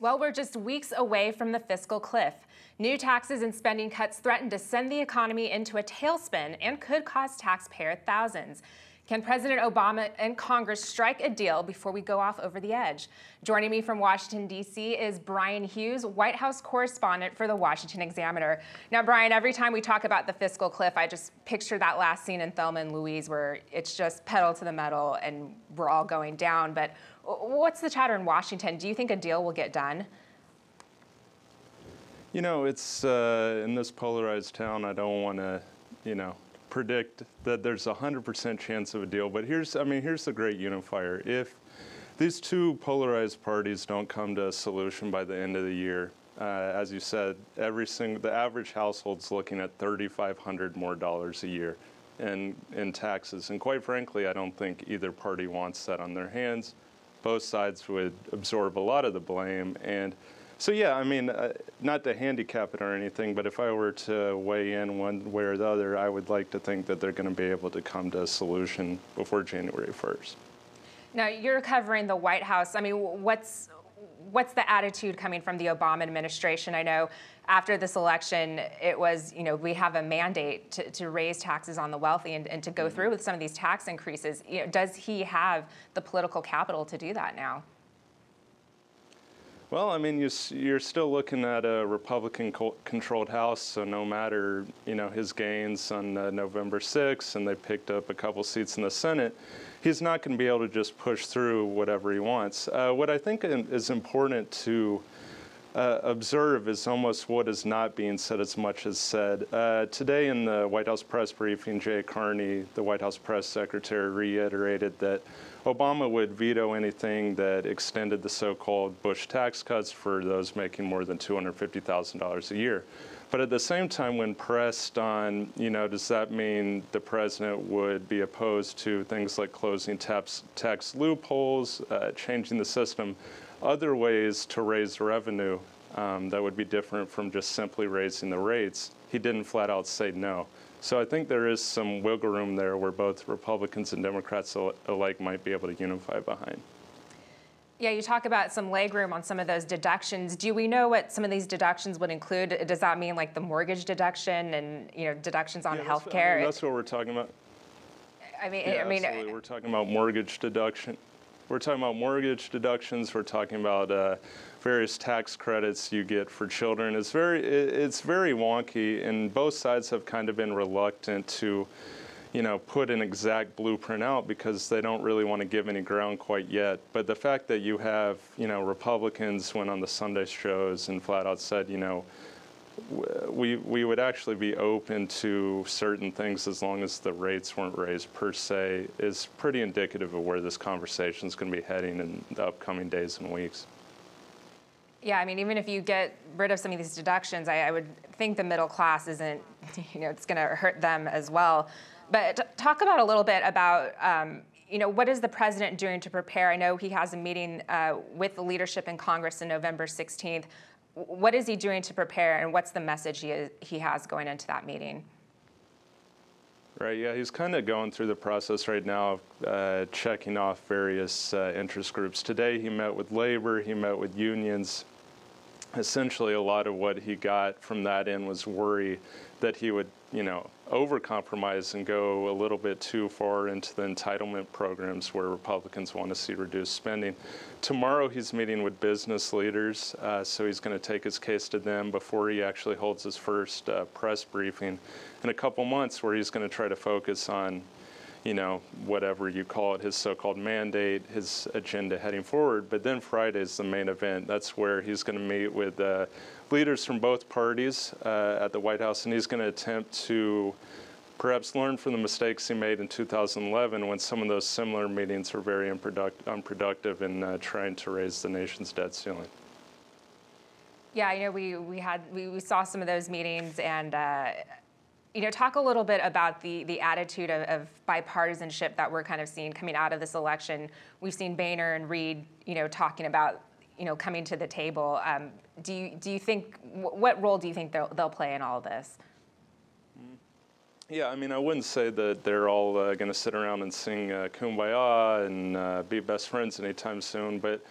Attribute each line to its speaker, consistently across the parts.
Speaker 1: Well, we're just weeks away from the fiscal cliff. New taxes and spending cuts threaten to send the economy into a tailspin and could cost taxpayer thousands. Can President Obama and Congress strike a deal before we go off over the edge? Joining me from Washington, D.C. is Brian Hughes, White House correspondent for the Washington Examiner. Now, Brian, every time we talk about the fiscal cliff, I just picture that last scene in Thelma and Louise where it's just pedal to the metal and we're all going down. But what's the chatter in Washington? Do you think a deal will get done?
Speaker 2: You know, it's in this polarized town, I don't want to, predict that there's a 100% chance of a deal, but here's the great unifier. If these two polarized parties don't come to a solution by the end of the year, as you said, the average household's looking at $3,500 more a year in taxes. And quite frankly, I don't think either party wants that on their hands. Both sides would absorb a lot of the blame. And so, yeah, I mean, not to handicap it or anything, but if I were to weigh in one way or the other, I would like to think that they're going to be able to come to a solution before January 1st. Now,
Speaker 1: you're covering the White House. I mean, what's the attitude coming from the Obama administration? I know after this election, it was, we have a mandate to raise taxes on the wealthy and to go through with some of these tax increases. Does he have the political capital to do that now?
Speaker 2: Well, I mean, you're still looking at a Republican-controlled House, so no matter, his gains on November 6th, and they picked up a couple seats in the Senate, he's not going to be able to just push through whatever he wants. What I think is important to observe is almost what is not being said as much as said. Today in the White House press briefing, Jay Carney, the White House press secretary, reiterated that Obama would veto anything that extended the so-called Bush tax cuts for those making more than $250,000 a year. But at the same time, when pressed on, does that mean the president would be opposed to things like closing tax loopholes, changing the system, other ways to raise revenue that would be different from just simply raising the rates, he didn't flat out say no. So I think there is some wiggle room there where both Republicans and Democrats alike might be able to unify behind.
Speaker 1: Yeah, you talk about some legroom on some of those deductions. Do we know what some of these deductions would include? Does that mean like the mortgage deduction and deductions on health care?
Speaker 2: That's what we're talking about. Absolutely. We're talking about mortgage deduction. We're talking about mortgage deductions. We're talking about various tax credits you get for children. It's very wonky, and both sides have kind of been reluctant to, put an exact blueprint out because they don't really want to give any ground quite yet. But the fact that you have, Republicans went on the Sunday shows and flat out said, we would actually be open to certain things as long as the rates weren't raised per se, is pretty indicative of where this conversation is going to be heading in the upcoming days and weeks.
Speaker 1: Yeah, I mean, even if you get rid of some of these deductions, I would think the middle class isn't, it's going to hurt them as well. But talk about a little bit about, what is the president doing to prepare? I know he has a meeting with the leadership in Congress on November 16th. What is he doing to prepare, and what's the message he has going into that meeting?
Speaker 2: Right, yeah, he's kind of going through the process right now of checking off various interest groups. Today he met with labor, he met with unions. Essentially, a lot of what he got from that end was worry that he would, overcompromise and go a little bit too far into the entitlement programs where Republicans want to see reduced spending. Tomorrow he's meeting with business leaders, so he's going to take his case to them before he actually holds his first press briefing in a couple months, where he's going to try to focus on, whatever you call it, his so-called mandate, his agenda heading forward. But then Friday's the main event. That's where he's going to meet with leaders from both parties at the White House, and he's going to attempt to perhaps learn from the mistakes he made in 2011 when some of those similar meetings were very unproductive in trying to raise the nation's debt ceiling.
Speaker 1: Yeah, we saw some of those meetings, and talk a little bit about the attitude of bipartisanship that we're kind of seeing coming out of this election. We've seen Boehner and Reid, talking about, coming to the table. Do you think, what role do you think they'll play in all of this?
Speaker 2: Yeah, I mean, I wouldn't say that they're all going to sit around and sing Kumbaya and be best friends anytime soon, but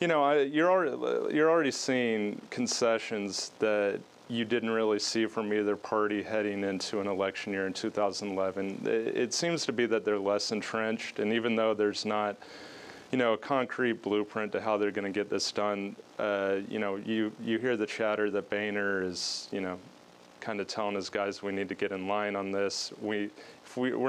Speaker 2: You know, you're already seeing concessions that you didn't really see from either party heading into an election year in 2011. It seems to be that they're less entrenched, and even though there's not, you know, a concrete blueprint to how they're going to get this done, you know, you hear the chatter that Boehner is, you know, kind of telling his guys we need to get in line on this. We're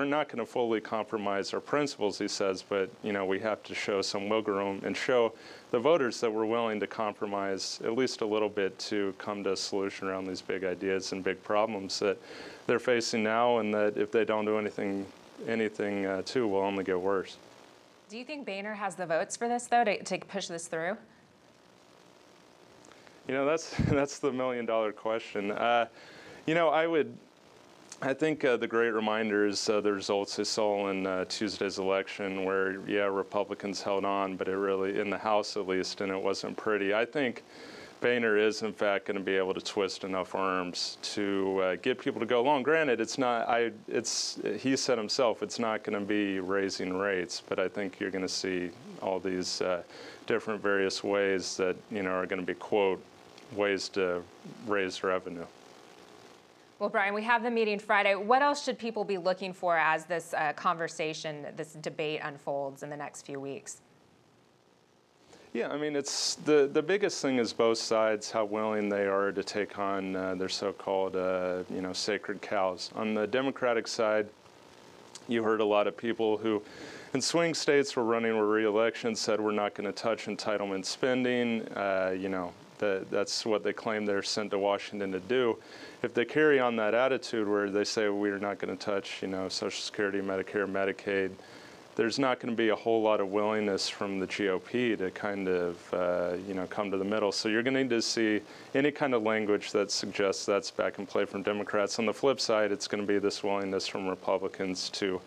Speaker 2: not going to fully compromise our principles, he says, but you know, we have to show some wiggle room and show the voters that we're willing to compromise at least a little bit to come to a solution around these big ideas and big problems that they're facing now, and that if they don't do anything to, will only get worse.
Speaker 1: Do you think Boehner has the votes for this, though, to push this through?
Speaker 2: You know, that's the million-dollar question. You know, I think the great reminder is the results they saw in Tuesday's election, where, yeah, Republicans held on, but it really, in the House at least, and it wasn't pretty. I think Boehner is, in fact, going to be able to twist enough arms to get people to go along. Granted, it's not, he said himself, it's not going to be raising rates, but I think you're going to see all these different various ways that, you know, are going to be, quote, ways to raise revenue.
Speaker 1: Well, Brian, we have the meeting Friday. What else should people be looking for as this conversation, this debate unfolds in the next few weeks?
Speaker 2: Yeah, I mean, it's the biggest thing is both sides, how willing they are to take on their so-called, you know, sacred cows. On the Democratic side, you heard a lot of people who, in swing states, were running for re-election, said we're not going to touch entitlement spending. You know, that's what they claim they're sent to Washington to do. If they carry on that attitude where they say we're not going to touch, you know, Social Security, Medicare, Medicaid, there's not going to be a whole lot of willingness from the GOP to kind of, you know, come to the middle. So you're going to need to see any kind of language that suggests that's back in play from Democrats. On the flip side, it's going to be this willingness from Republicans to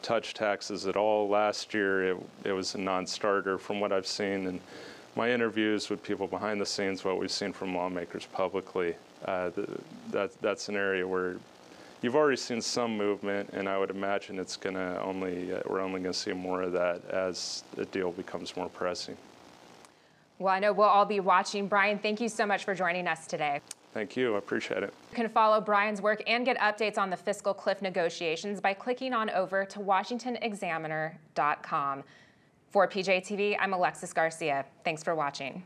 Speaker 2: touch taxes at all. Last year, it was a non-starter from what I've seen. And my interviews with people behind the scenes, what we've seen from lawmakers publicly, that's an area where you've already seen some movement, and I would imagine it's going to we're only going to see more of that as the deal becomes more pressing.
Speaker 1: Well, I know we'll all be watching. Brian, thank you so much for joining us today.
Speaker 2: Thank you. I appreciate it.
Speaker 1: You can follow Brian's work and get updates on the fiscal cliff negotiations by clicking on over to WashingtonExaminer.com. For PJTV, I'm Alexis Garcia. Thanks for watching.